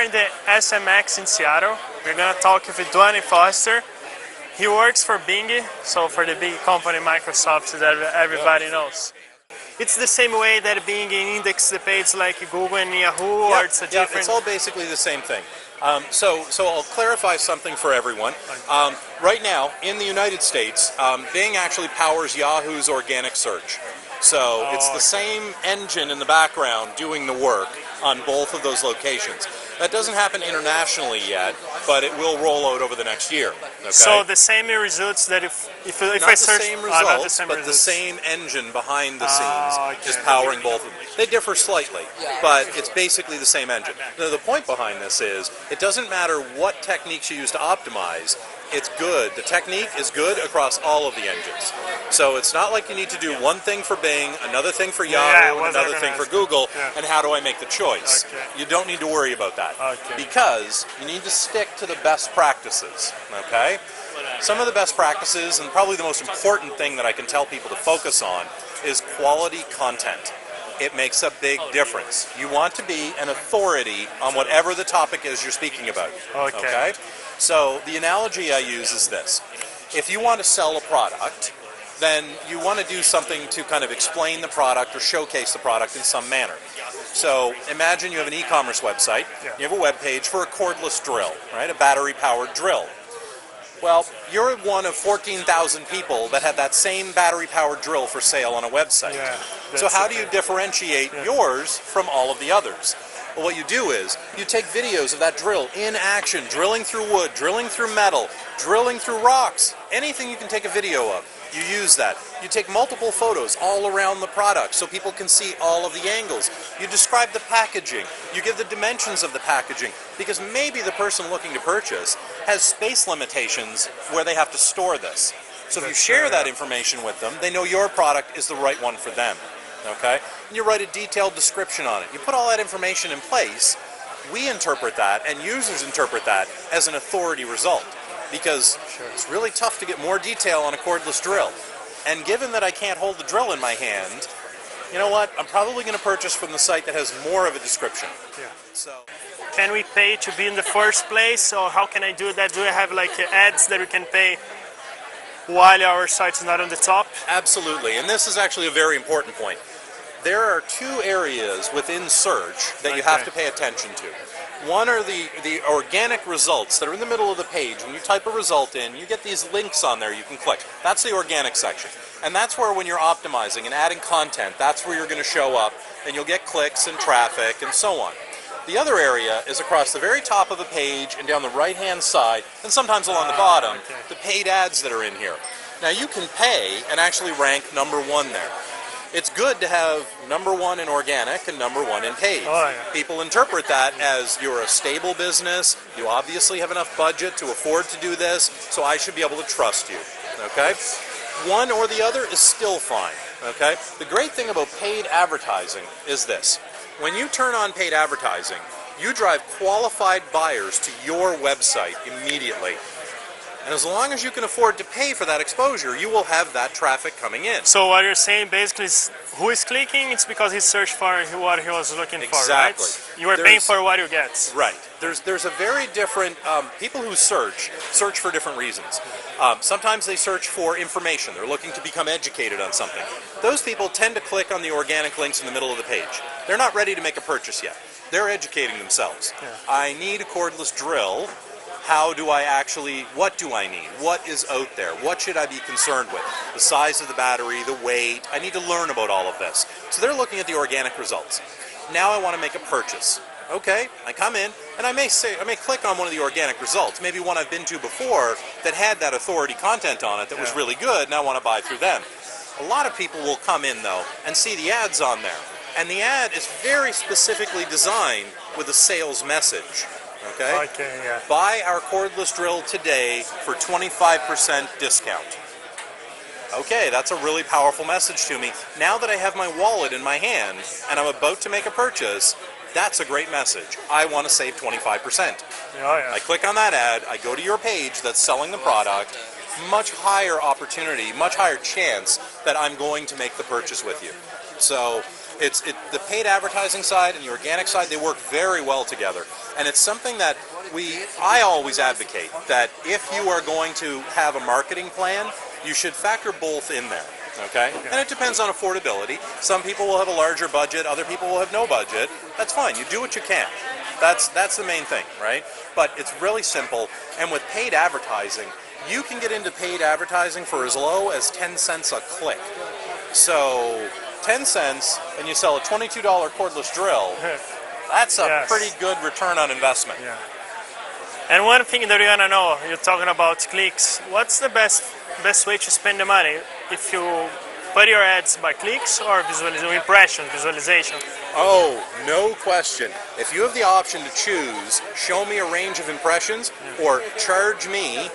are in the SMX in Seattle. We're going to talk with Duane and Forrester. He works for Bing, so for the big company Microsoft that everybody knows. It's the same way that Bing index the page like Google and Yahoo, or it's a different... it's all basically the same thing. So I'll clarify something for everyone. Right now, in the United States, Bing actually powers Yahoo's organic search. So it's the same engine in the background doing the work on both of those locations. That doesn't happen internationally yet, but it will roll out over the next year. Okay? So the same results that if I search... Not the same results, but the same engine behind the scenes is powering both of them. They differ slightly, but it's basically the same engine. Now, the point behind this is, it doesn't matter what techniques you use to optimize, it's good. The technique is good across all of the engines. So it's not like you need to do one thing for Bing, another thing for Yahoo, and another thing for Google, and how do I make the choice? You don't need to worry about that, because you need to stick to the best practices, okay? Some of the best practices, and probably the most important thing that I can tell people to focus on, is quality content. It makes a big difference. You want to be an authority on whatever the topic is you're speaking about, okay? So the analogy I use is this. If you want to sell a product, then you want to do something to kind of explain the product or showcase the product in some manner. So imagine you have an e-commerce website, you have a web page for a cordless drill, right? A battery-powered drill. Well, you're one of 14,000 people that have that same battery-powered drill for sale on a website. So how do you differentiate yours from all of the others? Well, what you do is, you take videos of that drill in action, drilling through wood, drilling through metal, drilling through rocks, anything you can take a video of. You use that. You take multiple photos all around the product so people can see all of the angles. You describe the packaging. You give the dimensions of the packaging, because maybe the person looking to purchase has space limitations where they have to store this. So if you share that information with them, they know your product is the right one for them. Okay? And you write a detailed description on it. You put all that information in place. We interpret that, and users interpret that as an authority result. Because it's really tough to get more detail on a cordless drill. And given that I can't hold the drill in my hand, you know what? I'm probably going to purchase from the site that has more of a description. So, can we pay to be in the first place, or how can I do that? Do I have like ads that we can pay while our site is not on the top? Absolutely, and this is actually a very important point. There are two areas within search that you have to pay attention to. One are the organic results that are in the middle of the page. When you type a result in, you get these links on there you can click. That's the organic section. And that's where, when you're optimizing and adding content, that's where you're going to show up, and you'll get clicks and traffic and so on. The other area is across the very top of the page and down the right-hand side, and sometimes along the bottom, the paid ads that are in here. Now, you can pay and actually rank #1 there. It's good to have #1 in organic and #1 in paid. People interpret that as you're a stable business, you obviously have enough budget to afford to do this, so I should be able to trust you. Okay? One or the other is still fine. Okay? The great thing about paid advertising is this. When you turn on paid advertising, you drive qualified buyers to your website immediately. And as long as you can afford to pay for that exposure, you will have that traffic coming in. So what you're saying basically is, who is clicking, it's because he searched for what he was looking for, right? You are paying for what you get. Right. There's a very different, people who search for different reasons. Sometimes they search for information. They're looking to become educated on something. Those people tend to click on the organic links in the middle of the page. They're not ready to make a purchase yet. They're educating themselves. I need a cordless drill. How do I actually, what do I need? What is out there? What should I be concerned with? The size of the battery, the weight. I need to learn about all of this. So they're looking at the organic results. Now I want to make a purchase. Okay, I come in, and I may click on one of the organic results, maybe one I've been to before that had that authority content on it that was really good, and I want to buy through them. A lot of people will come in, though, and see the ads on there. And the ad is very specifically designed with a sales message. Okay? Buy our cordless drill today for 25% discount. Okay, that's a really powerful message to me. Now that I have my wallet in my hand and I'm about to make a purchase, that's a great message. I want to save 25%. I click on that ad, I go to your page that's selling the product, much higher opportunity, much higher chance that I'm going to make the purchase with you. So The paid advertising side and the organic side, they work very well together. And it's something that I always advocate, that if you are going to have a marketing plan, you should factor both in there. Okay? And it depends on affordability. Some people will have a larger budget, other people will have no budget. That's fine. You do what you can. That's the main thing, right? But it's really simple. And with paid advertising, you can get into paid advertising for as low as 10 cents a click. So 10 cents and you sell a $22 cordless drill, that's a pretty good return on investment. Yeah. And one thing that you want to know, you're talking about clicks, what's the best way to spend the money? If you put your ads by clicks or impressions, visualization? Oh, no question. If you have the option to choose, show me a range of impressions or charge me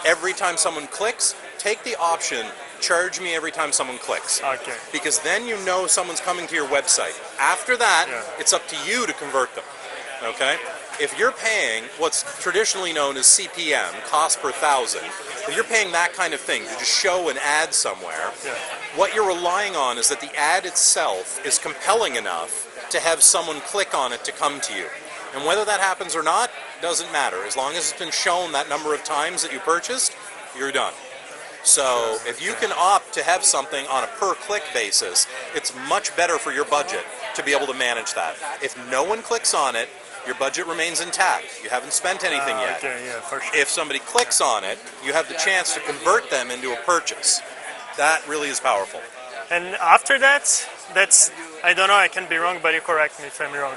every time someone clicks, take the option, charge me every time someone clicks. Okay. Because then you know someone's coming to your website. After that, it's up to you to convert them. Okay? If you're paying what's traditionally known as CPM, cost per thousand, if you're paying that kind of thing to just show an ad somewhere, what you're relying on is that the ad itself is compelling enough to have someone click on it to come to you. And whether that happens or not, doesn't matter. As long as it's been shown that number of times that you purchased, you're done. So if you can opt to have something on a per-click basis, it's much better for your budget to be able to manage that. If no one clicks on it, your budget remains intact. You haven't spent anything yet. Okay, yeah, for sure. If somebody clicks on it, you have the chance to convert them into a purchase. That really is powerful. And after that, I don't know, I can be wrong, but you correct me if I'm wrong.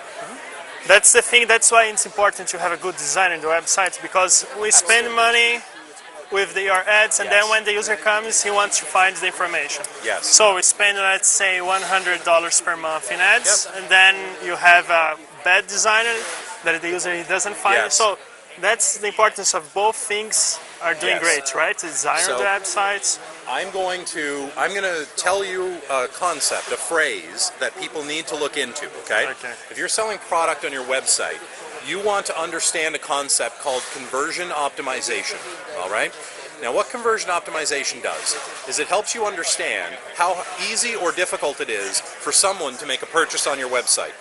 That's the thing, that's why it's important to have a good design in the website, because we spend money with our ads, and then when the user comes, he wants to find the information. Yes. So we spend, let's say, $100 per month in ads, and then you have a bad designer that the user doesn't find. So that's the importance of both things are doing great, right? The design of the websites. I'm going to tell you a concept, a phrase that people need to look into, okay? If you're selling product on your website, you want to understand a concept called conversion optimization, all right? Now, what conversion optimization does is it helps you understand how easy or difficult it is for someone to make a purchase on your website.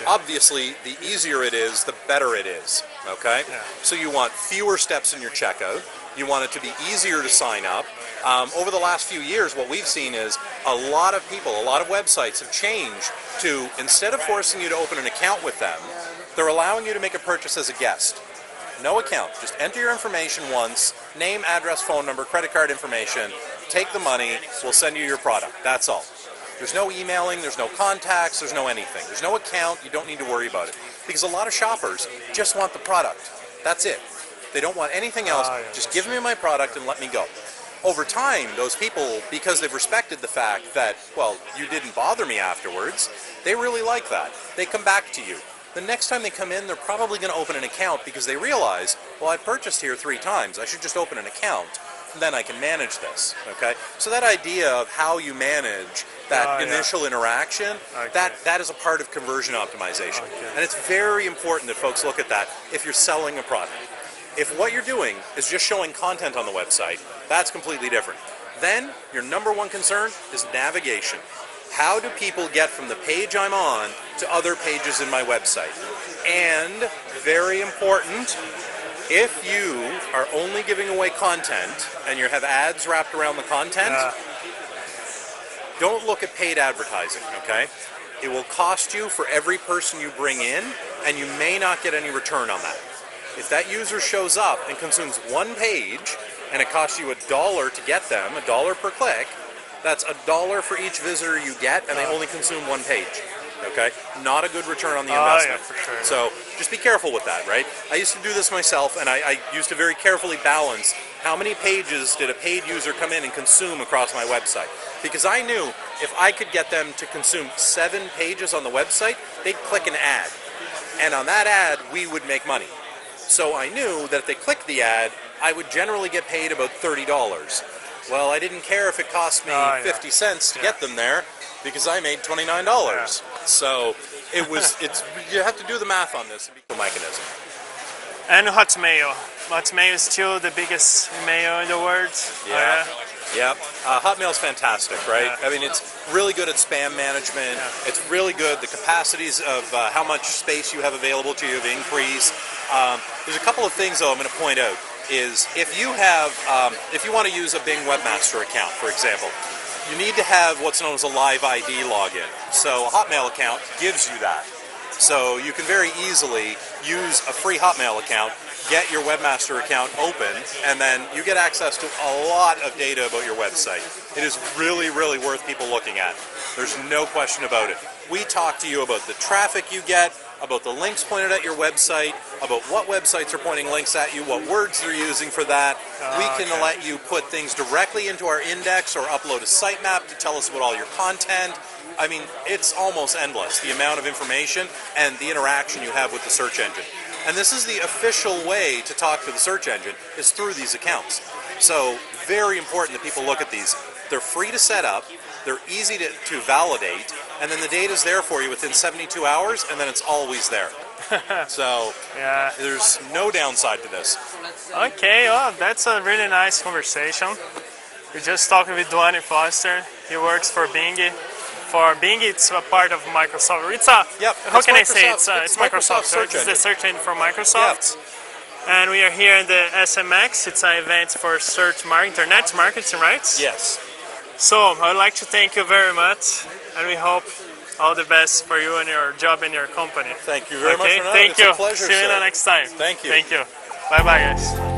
Obviously, the easier it is, the better it is, okay? So you want fewer steps in your checkout. You want it to be easier to sign up. Over the last few years, what we've seen is a lot of people, a lot of websites have changed to, instead of forcing you to open an account with them, they're allowing you to make a purchase as a guest. No account. Just enter your information once, name, address, phone number, credit card information, take the money, we'll send you your product. That's all. There's no emailing, there's no contacts, there's no anything. There's no account, you don't need to worry about it. Because a lot of shoppers just want the product. That's it. They don't want anything else. Just give me my product and let me go. Over time, those people, because they've respected the fact that, well, you didn't bother me afterwards, they really like that. They come back to you. The next time they come in, they're probably going to open an account because they realize, well, I purchased here 3 times. I should just open an account, and then I can manage this. Okay? So that idea of how you manage that initial interaction, that is a part of conversion optimization. And it's very important that folks look at that if you're selling a product. If what you're doing is just showing content on the website, that's completely different. Then, your number one concern is navigation. How do people get from the page I'm on to other pages in my website? And, very important, if you are only giving away content and you have ads wrapped around the content, don't look at paid advertising, okay? It will cost you for every person you bring in, and you may not get any return on that. If that user shows up and consumes 1 page, and it costs you $1 to get them, $1 per click, that's $1 for each visitor you get, and they only consume 1 page. Okay? Not a good return on the investment. For sure. So just be careful with that, right? I used to do this myself, and I used to very carefully balance how many pages did a paid user come in and consume across my website. Because I knew if I could get them to consume 7 pages on the website, they'd click an ad. And on that ad, we would make money. So I knew that if they clicked the ad, I would generally get paid about $30. Well, I didn't care if it cost me 50 cents to get them there, because I made $29. So you have to do the math on this mechanism. And Hotmail. Hotmail is still the biggest email in the world. Yep. Hotmail's fantastic, right? Yeah. I mean, it's really good at spam management. Yeah. It's really good. The capacities of how much space you have available to you have increased. There's a couple of things, though, I'm going to point out. Is if you want to use a Bing Webmaster account, for example, you need to have what's known as a live ID login. So a Hotmail account gives you that. So you can very easily use a free Hotmail account, get your Webmaster account open, and then you get access to a lot of data about your website. It is really, really worth people looking at. There's no question about it. We talk to you about the traffic you get, about the links pointed at your website, about what websites are pointing links at you, what words they're using for that. We can let you put things directly into our index or upload a sitemap to tell us about all your content. I mean, it's almost endless, the amount of information and the interaction you have with the search engine. And this is the official way to talk to the search engine, is through these accounts. So, very important that people look at these. They're free to set up, they're easy to validate, and then the data's there for you within 72 hours, and then it's always there. So, yeah, there's no downside to this. Okay, well, that's a really nice conversation. We're just talking with Duane Forrester. He works for Bing. For Bing, it's a part of Microsoft. It's a, yep, how can I say it's Microsoft search It's the search engine for Microsoft. Yep. And we are here in the SMX. It's an event for search internet marketing, right? Yes. So, I would like to thank you very much, and we hope all the best for you and your job and your company. Thank you very much for Thank you. It's a pleasure, See you sir. next time. Thank you. Thank you. Bye-bye, guys.